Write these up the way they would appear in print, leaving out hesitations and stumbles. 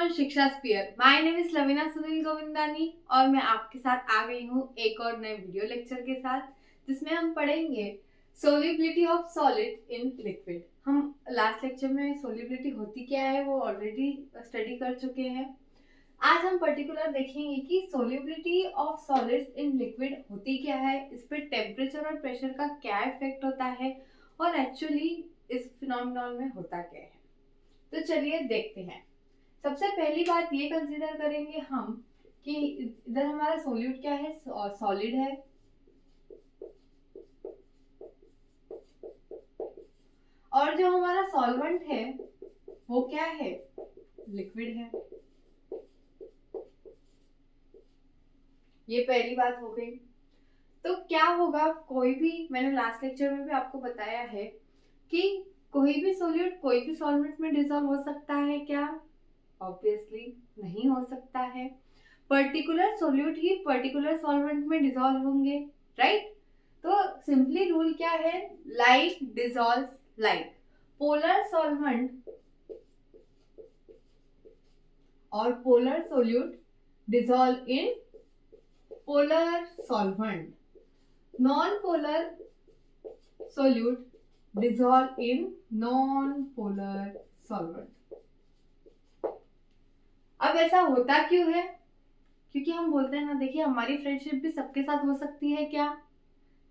On Shiksha sphere. My name is Lavina Sunil Govindani और मैं आपके साथ आ गई हूँ एक और नए वीडियो लेक्चर के साथ, जिसमें हम पढ़ेंगे solubility of solid in liquid. हम लास्ट लेक्चर में सोल्युबिलिटी होती क्या है वो ऑलरेडी स्टडी कर चुके हैं। आज हम पर्टिकुलर देखेंगे कि solubility of solids in liquid होती क्या है, इस पे टेम्परेचर और प्रेशर का क्या इफेक्ट होता है और एक्चुअली इस फिनोमिनन में होता क्या है। तो चलिए देखते हैं। सबसे पहली बात ये कंसीडर करेंगे हम कि इधर हमारा सोल्यूट क्या है, सॉलिड है, और जो हमारा सॉल्वेंट है वो क्या है, लिक्विड है। ये पहली बात हो गई। तो क्या होगा, कोई भी, मैंने लास्ट लेक्चर में भी आपको बताया है कि कोई भी सोल्यूट कोई भी सॉल्वेंट में डिसॉल्व हो सकता है क्या? ऑब्वियसली नहीं हो सकता है। पर्टिकुलर सोल्यूट ही पर्टिकुलर सॉल्वेंट में डिसॉल्व होंगे, राइट? तो सिंपली रूल क्या है, like dissolve like. Polar solvent और polar solute dissolve in polar solvent, non polar solute dissolve in non polar solvent. अब ऐसा होता क्यों है? क्योंकि हम बोलते हैं ना, देखिए हमारी फ्रेंडशिप भी सबके साथ हो सकती है क्या?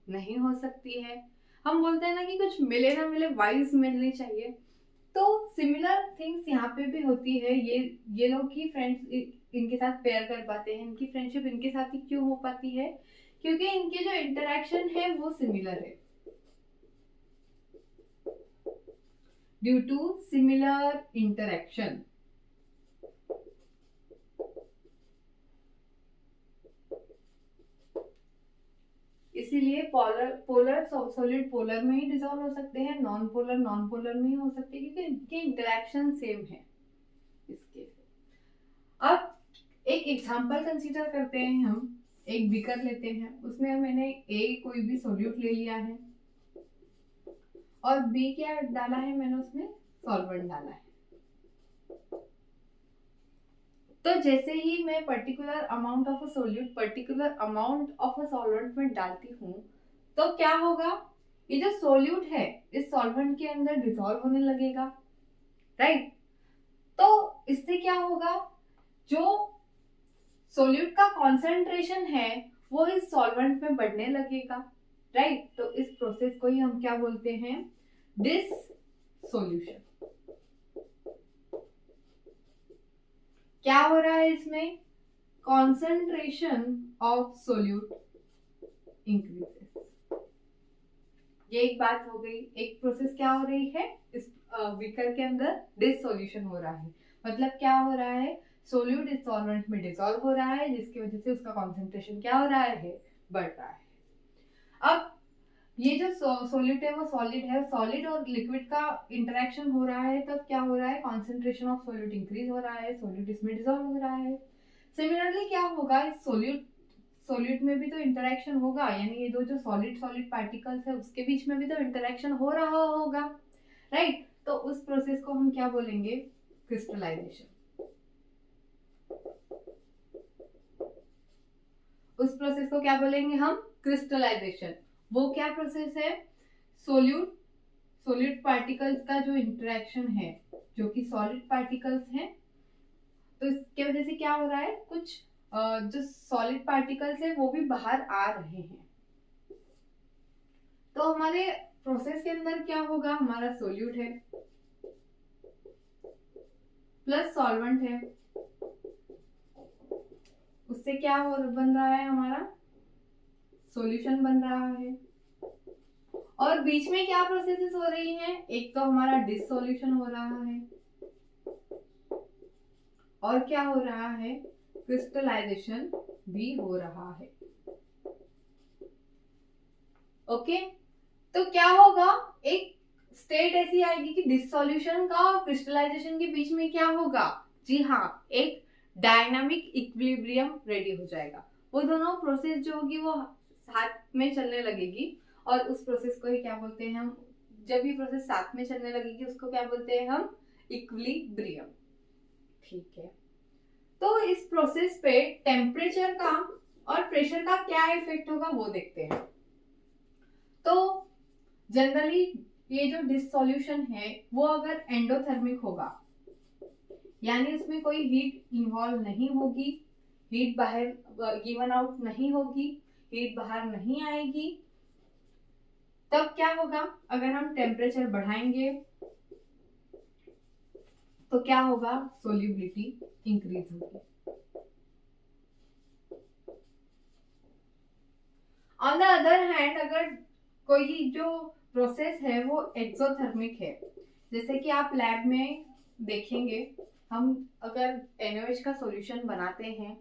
नहीं हो सकती है। हम बोलते हैं ना कि कुछ मिले ना मिले वाइज मिलनी चाहिए। तो सिमिलर थिंग्स यहाँ पे भी होती है। ये लोग ही फ्रेंड्स इनके साथ पेयर कर पाते हैं, इनकी फ्रेंडशिप इनके साथ ही क्यों हो पाती है? क्योंकि इनके जो इंटरेक्शन है वो सिमिलर है, ड्यू टू सिमिलर इंटरेक्शन। इसीलिए पोलर सॉलिड पोलर में ही डिसॉल्व हो सकते हैं, नॉन पोलर में ही हो सकते हैं, क्योंकि इनके इंटरेक्शन सेम है। इसके अब एक एग्जांपल कंसीडर करते हैं। हम एक बीकर लेते हैं, उसमें मैंने ए कोई भी सोल्यूट ले लिया है और बी क्या डाला है, मैंने उसमें सॉल्वेंट डाला है। तो जैसे ही मैं particular amount of a solute particular amount of a solvent में डालती हूँ, तो क्या होगा, ये जो सोल्यूट है इस सॉल्वेंट के अंदर डिसॉल्व होने लगेगा, राइट? तो इससे क्या होगा, जो सोल्यूट का कॉन्सेंट्रेशन है वो इस सॉल्वेंट में बढ़ने लगेगा, राइट? तो इस प्रोसेस को ही हम क्या बोलते हैं, डिसोल्यूशन। क्या हो रहा है इसमें, कॉन्सेंट्रेशन ऑफ सोल्यूट इंक्रीजेस। ये एक बात हो गई। एक प्रोसेस क्या हो रही है, इस बीकर के अंदर डिसोल्यूशन हो रहा है। मतलब क्या हो रहा है, सोल्यूट इस सॉल्वेंट में डिसॉल्व हो रहा है, जिसकी वजह से उसका कॉन्सेंट्रेशन क्या हो रहा है, बढ़ रहा है। अब ये जो सोल्यूट है वो सॉलिड है, सॉलिड और लिक्विड का इंटरेक्शन हो रहा है, तब क्या हो रहा है, कॉन्सेंट्रेशन ऑफ सोल्यूट इंक्रीज हो रहा है, सोल्यूट इसमें डिसॉल्व हो रहा है। सिमिलरली क्या होगा, इस सोल्यूट में भी तो इंटरेक्शन होगा, यानी ये दो जो सॉलिड सॉलिड पार्टिकल्स है उसके बीच में भी तो इंटरेक्शन हो रहा होगा, राइट? तो उस प्रोसेस को हम क्या बोलेंगे, क्रिस्टलाइजेशन। उस प्रोसेस को क्या बोलेंगे हम, क्रिस्टलाइजेशन। वो क्या प्रोसेस है, सोल्यूट पार्टिकल्स का जो इंटरेक्शन है, जो कि सॉलिड पार्टिकल्स हैं, तो इसके वजह से क्या हो रहा है, कुछ जो सॉलिड पार्टिकल्स है वो भी बाहर आ रहे हैं। तो हमारे प्रोसेस के अंदर क्या होगा, हमारा सोल्यूट है प्लस सॉल्वेंट है, उससे क्या हो बन रहा है, हमारा सॉल्यूशन बन रहा है। और बीच में क्या प्रोसेसेस हो रही हैं, एक तो हमारा डिसोल्यूशन हो रहा है और क्या हो रहा है, क्रिस्टलाइजेशन भी हो रहा है। ओके, तो क्या होगा, एक स्टेट ऐसी आएगी कि डिसोल्यूशन का और क्रिस्टलाइजेशन के बीच में क्या होगा, जी हाँ, एक डायनामिक इक्विलिब्रियम रेडी हो जाएगा। वो दोनों प्रोसेस जो होगी वो साथ में चलने लगेगी, और उस प्रोसेस को ही क्या बोलते हैं हम, जब ये प्रोसेस साथ में चलने लगेगी उसको क्या बोलते हैं हम, इक्विलिब्रियम। ठीक है, तो इस प्रोसेस पे टेम्परेचर का और प्रेशर का क्या इफेक्ट होगा वो देखते हैं। तो जनरली ये जो डिसोल्यूशन है वो अगर एंडोथर्मिक होगा, यानी उसमें कोई हीट इन्वॉल्व नहीं होगी, हीट बाहर गिवन आउट नहीं होगी, हीट बाहर नहीं आएगी, तब क्या होगा, अगर हम टेम्परेचर बढ़ाएंगे तो क्या होगा, सोल्यूबिलिटी इंक्रीज होगी। ऑन द अदर हैंड अगर कोई जो प्रोसेस है वो एक्सोथर्मिक है, जैसे कि आप लैब में देखेंगे, हम अगर NaOH का सॉल्यूशन बनाते हैं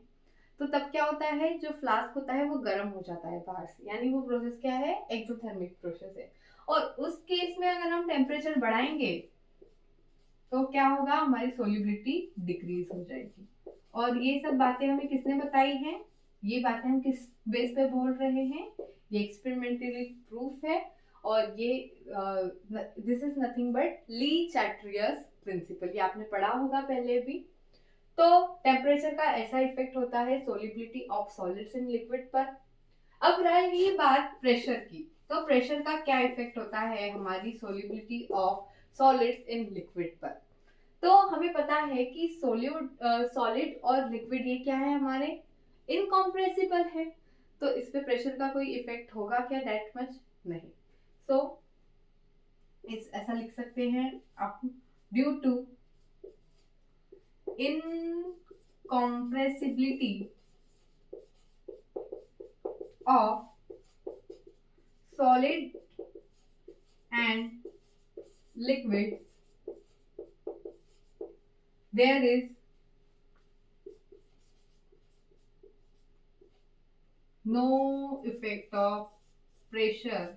तो तब क्या होता है, जो फ्लास्क होता है वो गर्म हो जाता है बाहर से, यानी वो प्रोसेस क्या है, एक्सोथर्मिक प्रोसेस है। और उस केस में अगर हम टेम्परेचर बढ़ाएंगे तो क्या होगा, हमारी सोल्यूबिलिटी डिक्रीज हो जाएगी। और ये सब बातें हमें किसने बताई हैं, ये बातें हम किस बेस पे बोल रहे हैं, ये एक्सपेरिमेंटली प्रूफ है, और ये this is nothing but Le Chatelier's principle, ये आपने पढ़ा होगा पहले भी। तो टेम्परेचर का ऐसा इफेक्ट होता है solubility of solids in liquid पर। अब रही बात प्रेशर की, तो प्रेशर का क्या इफेक्ट होता है हमारी solubility of solids in liquid पर। तो हमें पता है कि सॉलिड और लिक्विड ये क्या है, हमारे इनकॉम्प्रेसिबल है, तो इस पे प्रेशर का कोई इफेक्ट होगा क्या, दैट मच नहीं। सो ऐसा लिख सकते हैं आप, due to incompressibility of solid and liquid, there is no effect of pressure।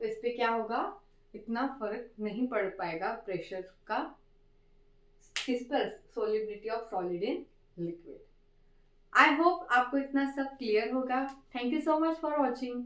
तो इस पे क्या होगा, इतना फर्क नहीं पड़ पाएगा प्रेशर का, किस पर, solubility of solid in liquid. I hope आपको इतना सब क्लियर होगा। Thank you so much for watching.